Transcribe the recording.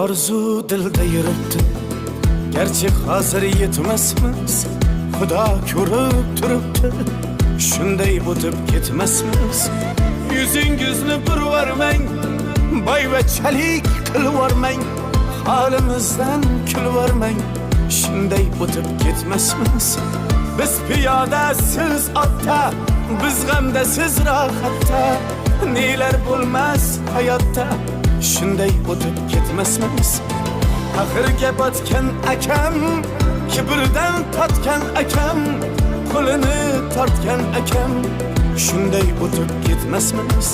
Arzu dilda yuribdi, gerçi hazır yetmesmiz. Xudo ko'rib turibdi, shunday o'tib ketmasmiz. Yuzingizni burvarmang, boyvachalik qilvormang, holimizdan kulvormang, shunday o'tib ketmasmiz. Biz piyoda, siz otda, biz g'amda, siz rohatda, nelar bo'lmas hayotda, shunday o'tib ketmasmiz. Axirga botgan akam, kibrdan totgan akam, qo'lini tortgan akam, shunday o'tib ketmasmiz.